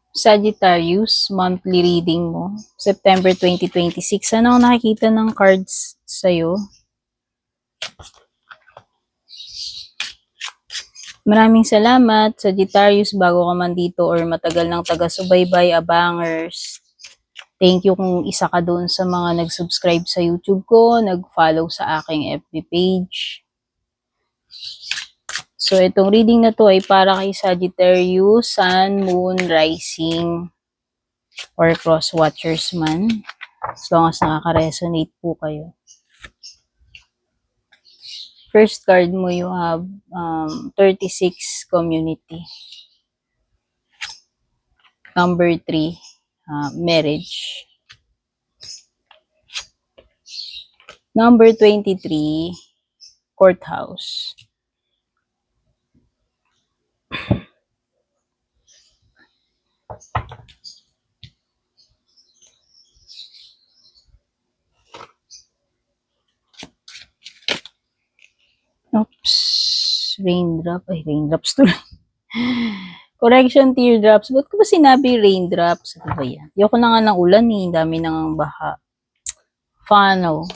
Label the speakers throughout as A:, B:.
A: Sagittarius, monthly reading mo, September 2026. Ano ang nakikita ng cards sa'yo? Maraming salamat, Sagittarius, bago ka man dito or matagal ng taga-subaybay, abangers. Thank you kung isa ka doon sa mga nag-subscribe sa YouTube ko, nag-follow sa aking FB page. So, itong reading na to ay para kay Sagittarius, Sun, Moon, Rising, or Cross Watchers man. As long as nakaka-resonate po kayo. First card mo, you have 36, community. Number 3, marriage. Number 23, courthouse. Oops, raindrop. Ay, raindrops to. Correction, teardrops. Ba't ko ba sinabi raindrops? Ano ba yan? Ayoko na nga ng ulan eh. Dami nang baha. Funnel.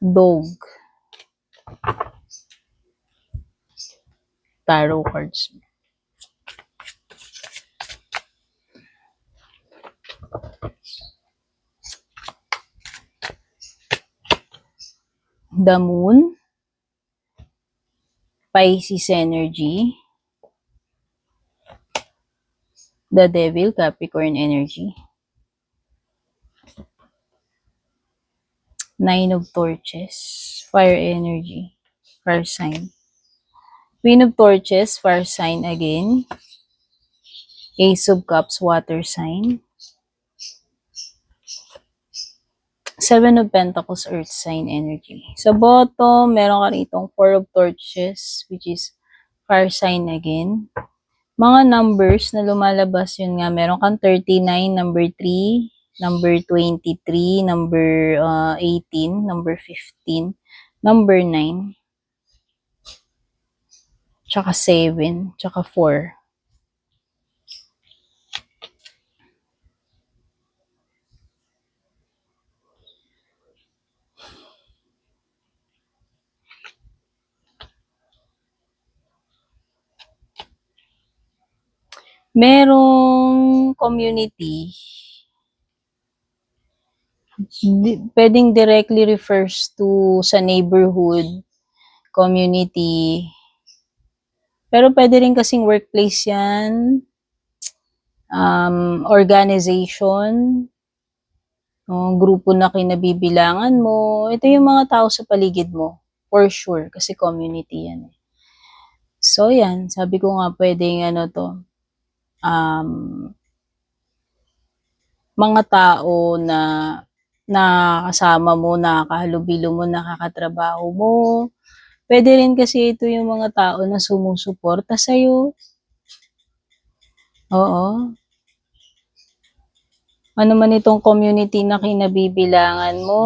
A: Dog. Tarot cards. The Moon. Pisces energy. The Devil, Capricorn energy. Nine of Torches, fire energy, fire sign. Queen of Torches, fire sign again. Ace of Cups, water sign. Seven of Pentacles, earth sign energy. Sa bottom, meron ka ritong Four of Torches, which is fire sign again. Mga numbers na lumalabas, yun nga, meron kang 39, number 3, number 23, number 18, number 15, number 9, tsaka 7, tsaka 4. Merong community, pwedeng directly refers to sa neighborhood, community, pero pwede rin kasing workplace yan, organization, grupo na kinabibilangan mo. Ito yung mga tao sa paligid mo, for sure, kasi community yan. So yan, sabi ko nga pwedeng ano to, mga tao na nakakasama mo, nakakahalubilo mo, nakakatrabaho mo. Pwede rin kasi ito yung mga tao na sumusuporta sa'yo. Oo. Ano man itong community na kinabibilangan mo,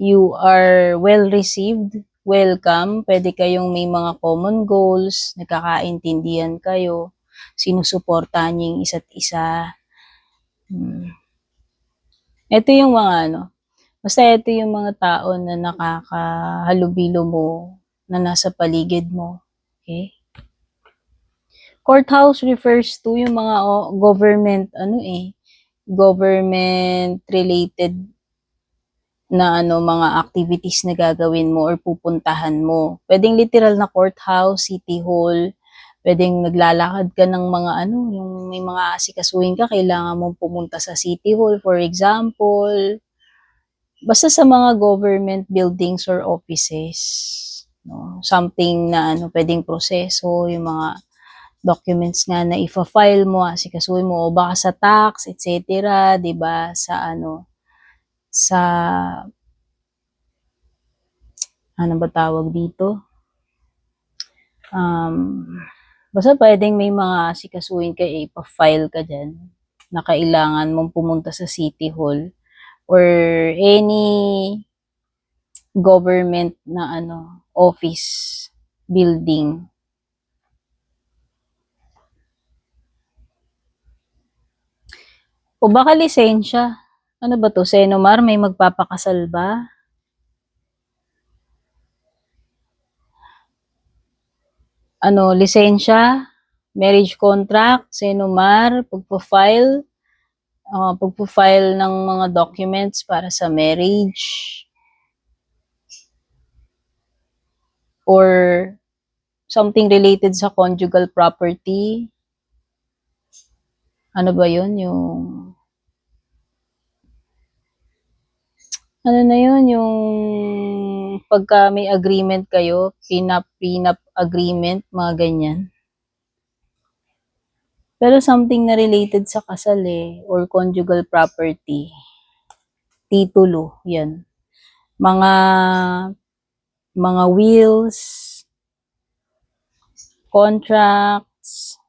A: you are well received, welcome. Pwede kayong may mga common goals, nagkakaintindihan kayo, sinusuportahan niyo yung isa't isa. Ito yung mga ano, basta ito yung mga tao na nakakahalubilo mo, na nasa paligid mo. Okay? Courthouse refers to yung mga government, government related na mga activities na gagawin mo or pupuntahan mo. Pwedeng literal na courthouse, city hall, pwedeng naglalakad ka ng mga yung may mga asikasuhin ka, kailangan mong pumunta sa city hall, for example. Basta sa mga government buildings or offices, no? Something na pwedeng proseso, yung mga documents nga na ifa-file mo, asikasuhin mo, o baka sa tax, etc., 'di ba? Sa sa ano ba tawag dito? Basta pwedeng may mga asikasuhin ka, ipa-file ka diyan na kailangan mong pumunta sa city hall or any government na office building. O baka lisensya. Ano ba 'to, Senomar, may magpapakasal ba? Ano, lisensya, marriage contract, Senomar, pagpo-file ng mga documents para sa marriage, or something related sa conjugal property. Ano ba yun? Ano na yun? Yung pagka may agreement kayo, prenup agreement, mga ganyan. Pero something na related sa kasal or conjugal property. Titulo, yan. Mga wills, contracts,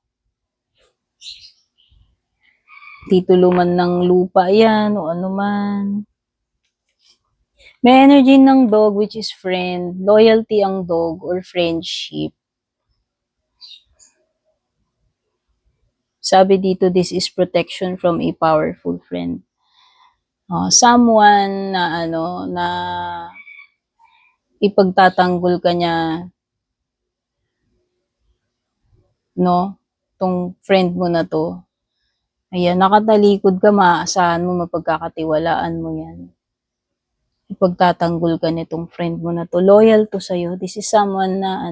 A: titulo man ng lupa yan o ano man. May energy ng dog which is friend, loyalty ang dog or friendship. Sabi dito, this is protection from a powerful friend. Someone na ipagtatanggol ka niya, no? Tong friend mo na to. Ayan, nakatalikod ka, maaasahan mo, mapagkakatiwalaan mo yan. Ipagtatanggol ka nitong friend mo na to. Loyal to sa'yo. This is someone na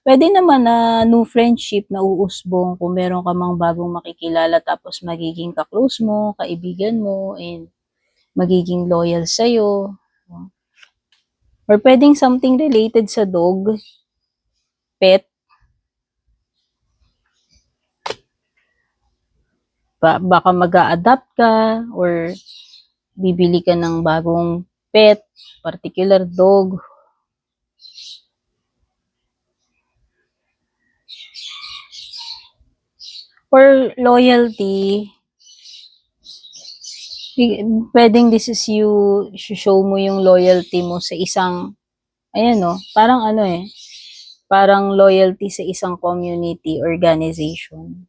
A: pwede naman na new friendship na uusbong kung meron ka mang bagong makikilala tapos magiging ka-close mo, kaibigan mo, and magiging loyal sa'yo. Or pwedeng something related sa dog, pet. Baka mag-a-adapt ka or bibili ka ng bagong pet, particular dog. Or loyalty, pwedeng this is you, show mo yung loyalty mo sa isang, parang parang loyalty sa isang community, organization.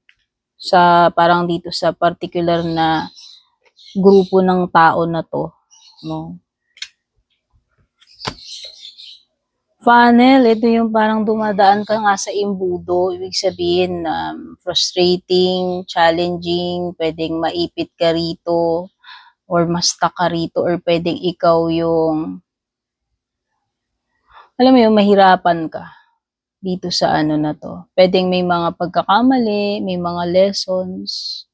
A: Parang dito sa particular na grupo ng tao na to, no? Funnel, ito yung parang dumadaan ka nga sa imbudo, ibig sabihin, frustrating, challenging, pwedeng maipit ka rito, or ma-stuck ka rito, or pwedeng ikaw yung, alam mo yung mahirapan ka dito sa na to. Pwedeng may mga pagkakamali, may mga lessons,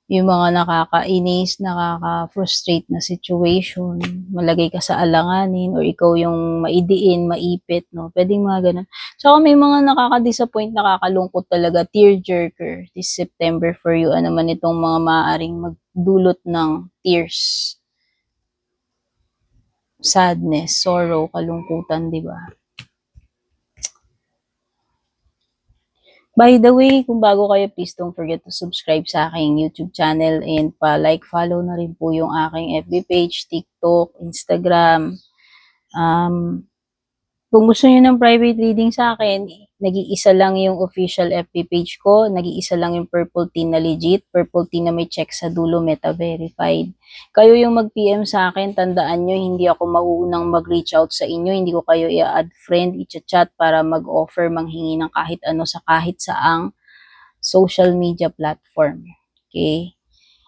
A: yung mga nakakainis, nakaka-frustrate na situation, malagay ka sa alanganin, or ikaw yung maidiin, maipit, no? Pwedeng mga ganun. So, may mga nakaka-disappoint, nakakalungkot talaga, tearjerker, this September for you, ano man itong mga maaaring magdulot ng tears, sadness, sorrow, kalungkutan, di ba? By the way, kung bago kayo, please don't forget to subscribe sa aking YouTube channel and pa-like, follow na rin po yung aking FB page, TikTok, Instagram. Kung gusto niyo ng private reading sa akin, nag-iisa lang yung official FB page ko, nag-iisa lang yung Purple Tea na legit, Purple Tea na may check sa dulo, Meta verified. Kayo yung mag-PM sa akin, tandaan nyo, hindi ako mauunang mag-reach out sa inyo, hindi ko kayo i-add friend, i-chat para mag-offer, manghingi ng kahit ano sa kahit saang social media platform. Okay?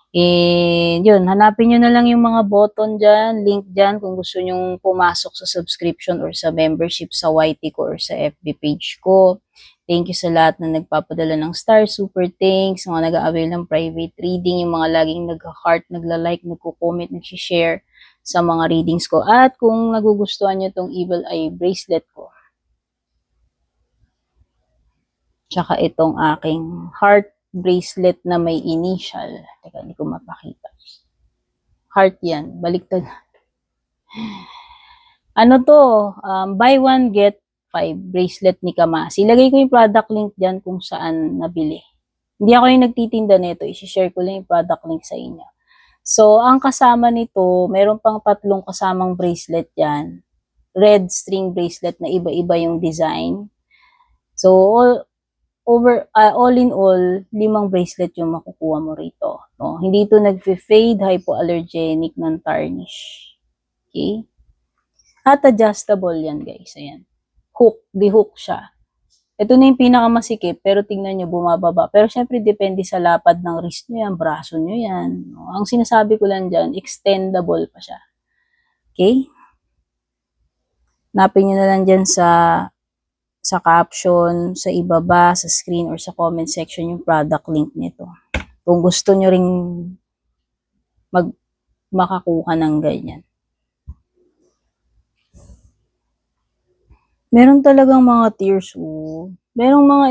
A: And yun, hanapin nyo na lang yung mga button dyan, link dyan kung gusto nyong pumasok sa subscription or sa membership sa YT ko or sa FB page ko. Thank you sa lahat na nagpapadala ng star, super thanks, mga nag-a-avail ng private reading, yung mga laging nag-heart, nagla-like, nagko-comment, nag-share sa mga readings ko. At kung nagugustuhan nyo tong Evil Eye bracelet ko, tsaka itong aking heart bracelet na may initial. Teka, hindi ko mapakita. Heart yan. Baliktad. Ano to? Buy one, get 5 bracelet ni Kamasi. Ilagay ko yung product link dyan kung saan nabili. Hindi ako yung nagtitinda nito. I-share ko lang yung product link sa inyo. So, ang kasama nito, meron pang 3 kasamang bracelet yan. Red string bracelet na iba-iba yung design. So, all in all, 5 bracelet yung makukuha mo rito. No? Hindi ito nag-fade, hypoallergenic, non-tarnish. Okay? At adjustable yan, guys. Ayan. Di-hook siya. Ito na yung pinakamasikip, pero tingnan nyo, bumababa. Pero syempre, depende sa lapad ng wrist nyo yan, braso nyo yan. No? Ang sinasabi ko lang dyan, extendable pa siya. Okay? Napin nyo na lang dyan sa caption, sa ibaba, sa screen, or sa comment section yung product link nito. Kung gusto nyo ring makakuha ng ganyan. Meron talagang mga tears, merong mga,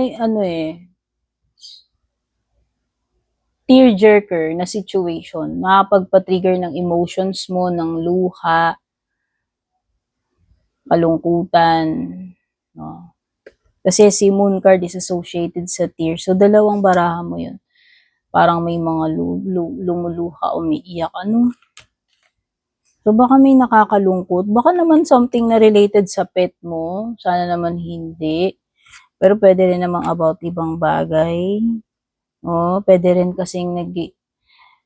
A: tearjerker na situation. Makapagpa-trigger ng emotions mo, ng luha, kalungkutan, no? Kasi si Moon card is associated sa tears. So, dalawang baraha mo yun. Parang may mga lumuluha, umiiyak, So, baka may nakakalungkot. Baka naman something na related sa pet mo. Sana naman hindi. Pero pwede rin namang about ibang bagay. Pwede rin kasing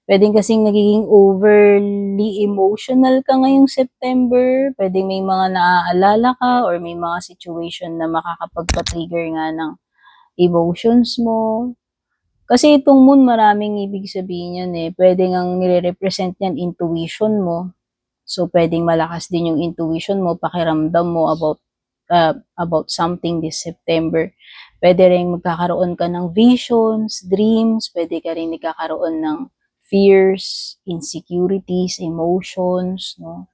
A: nagiging overly emotional ka ngayong September. Pwede may mga naaalala ka or may mga situation na makakapagpa-trigger nga ng emotions mo. Kasi itong moon, maraming ibig sabihin yan Pwede ngang nire-represent yan intuition mo. So, pwedeng malakas din yung intuition mo, pakiramdam mo about something this September. Pwede rin magkakaroon ka ng visions, dreams, pwede ka rin nagkakaroon ng fears, insecurities, emotions, no?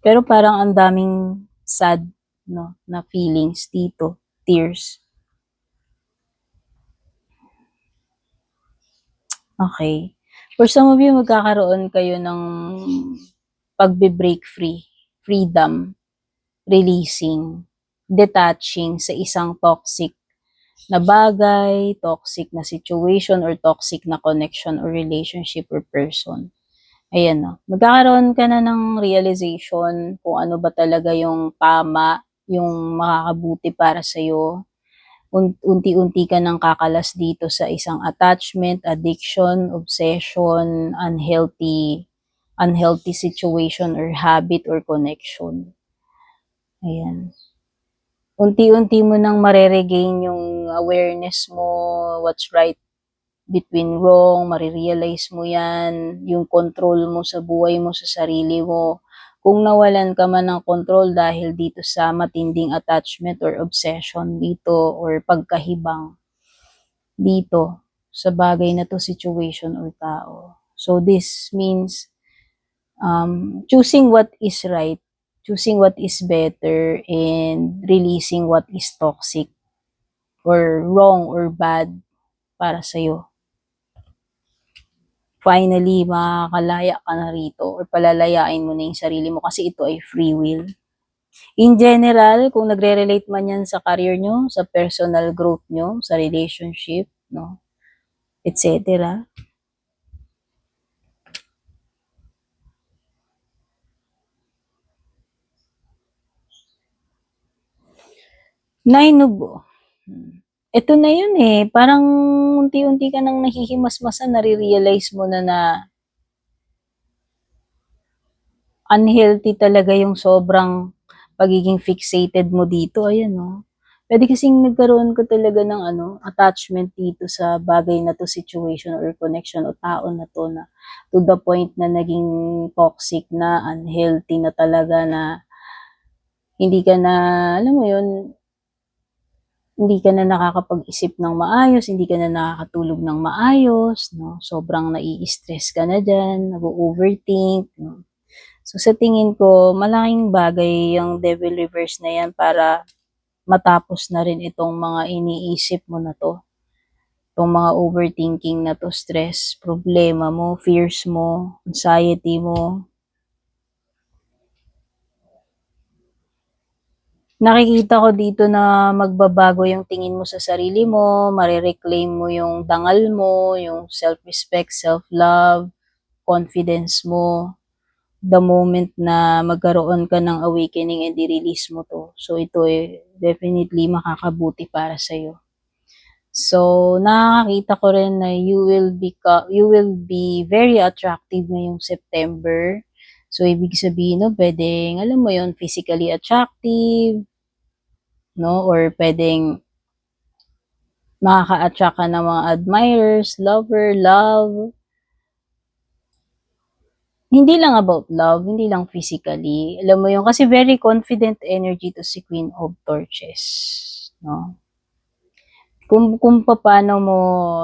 A: Pero parang ang daming sad, no, na feelings dito, tears. Okay. For some of you, magkakaroon kayo ng pagbe-break free, freedom, releasing, detaching sa isang toxic na bagay, toxic na situation, or toxic na connection or relationship or person. Ayan no. Magkakaroon ka na ng realization kung ano ba talaga yung tama, yung makakabuti para sa'yo. Unti-unti ka nang kakalas dito sa isang attachment, addiction, obsession, unhealthy situation or habit or connection. Ayan. Unti-unti mo nang mareregain yung awareness mo, what's right between wrong, marirealize mo yan, yung control mo sa buhay mo, sa sarili mo. Kung nawalan ka man ng control dahil dito sa matinding attachment or obsession dito or pagkahibang dito sa bagay na to, situation or tao. So this means choosing what is right, choosing what is better, and releasing what is toxic or wrong or bad para sa'yo. Finally, makakalaya ka na rito or palalayain mo na yung sarili mo kasi ito ay free will. In general, kung nagre-relate man yan sa career nyo, sa personal growth nyo, sa relationship, no, etc. Nine of ito na yun parang unti-unti ka nang nahihimasmasan, nare-realize mo na unhealthy talaga yung sobrang pagiging fixated mo dito. Ayan, no? Pwede kasing nagkaroon ka talaga ng attachment dito sa bagay na to, situation or connection o tao na to, na to the point na naging toxic na, unhealthy na talaga, na hindi ka na, alam mo yun, hindi ka na nakakapag-isip ng maayos, hindi ka na nakakatulog ng maayos, no? Sobrang nai-stress ka na dyan, nag-overthink, no? So, sa tingin ko, malaking bagay yung devil reverse na yan para matapos na rin itong mga iniisip mo na to. Itong mga overthinking na to, stress, problema mo, fears mo, anxiety mo. Nakikita ko dito na magbabago yung tingin mo sa sarili mo, marireclaim mo yung dangal mo, yung self-respect, self-love, confidence mo. the moment na magkaroon ka ng awakening and i-release mo to. So, ito definitely makakabuti para sa'yo. So, nakakita ko rin na you will be very attractive ngayong September. So, ibig sabihin, no, pwedeng, alam mo yon, physically attractive, no, or pwedeng makaka-attract ka ng mga admirers, love. Hindi lang about love, hindi lang physically. Alam mo yun, kasi very confident energy to si Queen of Torches, no? Kung paano mo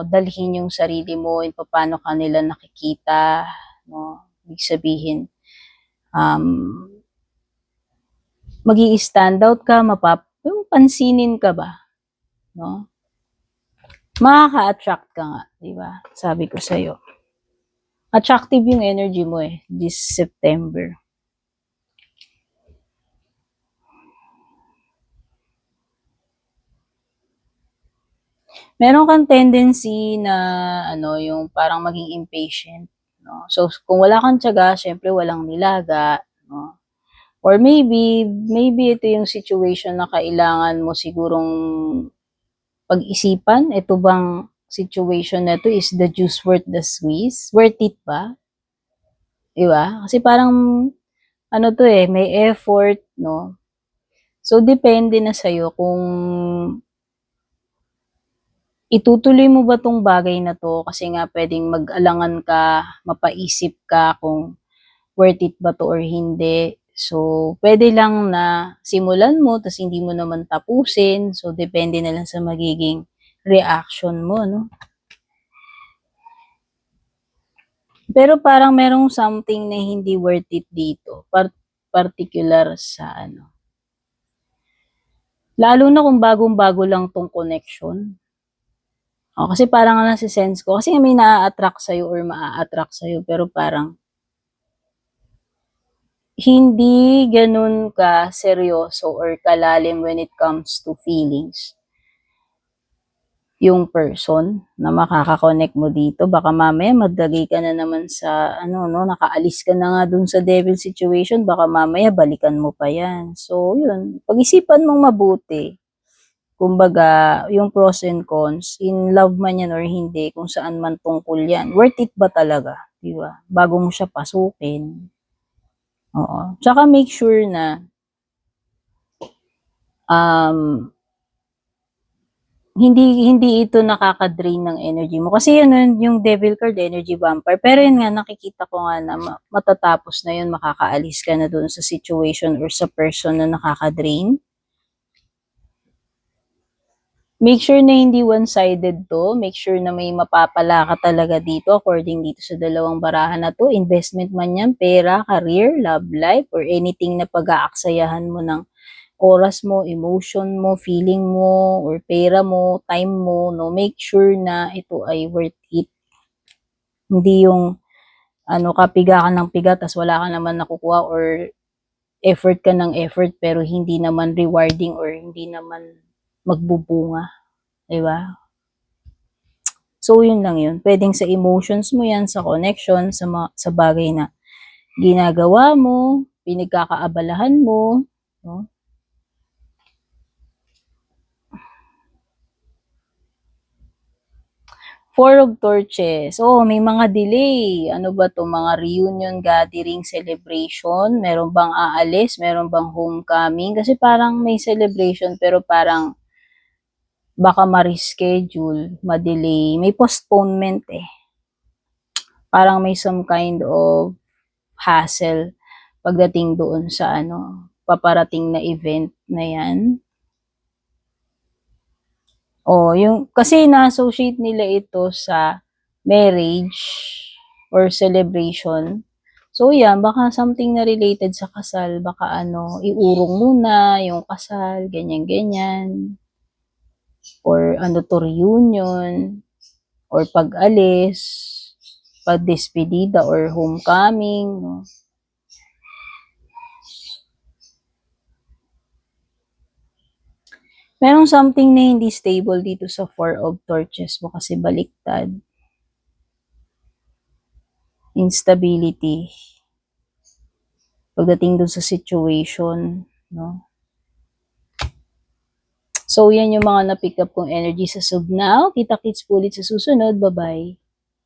A: dalhin yung sarili mo, yung paano ka nila nakikita, no? Ibig sabihin, um, magi-stand out ka, yung pansinin ka ba, no? Makaka-attract ka nga, di ba? Sabi ko sa'yo. Attractive yung energy mo this September. Meron kang tendency na yung parang maging impatient, no? So kung wala kang tiyaga, syempre walang nilaga, no? Or maybe ito yung situation na kailangan mo sigurong pag-isipan. Ito bang situation na to, is the juice worth the squeeze? Worth it ba? Diba? Kasi parang to may effort, no? So depende na sa'yo kung itutuloy mo ba tong bagay na to, kasi nga pwedeng mag-alangan ka, mapaisip ka kung worth it ba to or hindi. So, pwede lang na simulan mo, tas hindi mo naman tapusin. So, depende na lang sa magiging reaction mo, no? Pero parang merong something na hindi worth it dito. Particular sa lalo na kung bagong-bago lang tong connection. Kasi parang nasi-sense ko, kasi may na-attract sa'yo or maa-attract sa'yo, pero parang hindi ganun ka seryoso or kalalim when it comes to feelings yung person na makaka-connect mo dito. Baka mamaya maglagay ka na naman sa nakaalis ka na nga dun sa devil situation, baka mamaya balikan mo pa yan. So, yun, pag-isipan mong mabuti. Kumbaga, yung pros and cons, in love man yan or hindi, kung saan man tungkol yan, worth it ba talaga? Diba? Bago mo siya pasukin. Oo. Tsaka make sure na hindi ito nakaka-drain ng energy mo. Kasi yun yung devil card, energy vampire. Pero yun nga, nakikita ko nga na matatapos na yun, makakaalis ka na dun sa situation or sa person na nakaka-drain. Make sure na hindi one-sided to. Make sure na may mapapala ka talaga dito according dito sa dalawang barahan na to. Investment man yan, pera, career, love life, or anything na pag-aaksayahan mo ng oras mo, emotion mo, feeling mo, or pera mo, time mo, no? Make sure na ito ay worth it. Hindi yung piga ka ng piga tas wala ka naman nakukuha, or effort ka ng effort pero hindi naman rewarding or hindi naman magbubunga. Diba? So, yun lang yun. Pwedeng sa emotions mo yan, sa connection, sa bagay na ginagawa mo, pinagkakaabalahan mo, no? Four of Torches. Oh, may mga delay. Ano ba to? Mga reunion, gathering, celebration. Meron bang aalis? Meron bang homecoming? Kasi parang may celebration pero parang baka ma-reschedule, ma-delay. May postponement Parang may some kind of hassle pagdating doon sa paparating na event na yan. Kasi na-associate nila ito sa marriage or celebration. So, yan, baka something na related sa kasal, baka iurong muna yung kasal, ganyan-ganyan. Or reunion, or pag-alis, pag-despedida, or homecoming, no? Merong something na hindi stable dito sa Four of Torches mo kasi baliktad. Instability. pagdating dun sa situation, no? So, yan yung mga na-pick up kong energy sa Subnow. Kita-kits po ulit sa susunod. Bye-bye.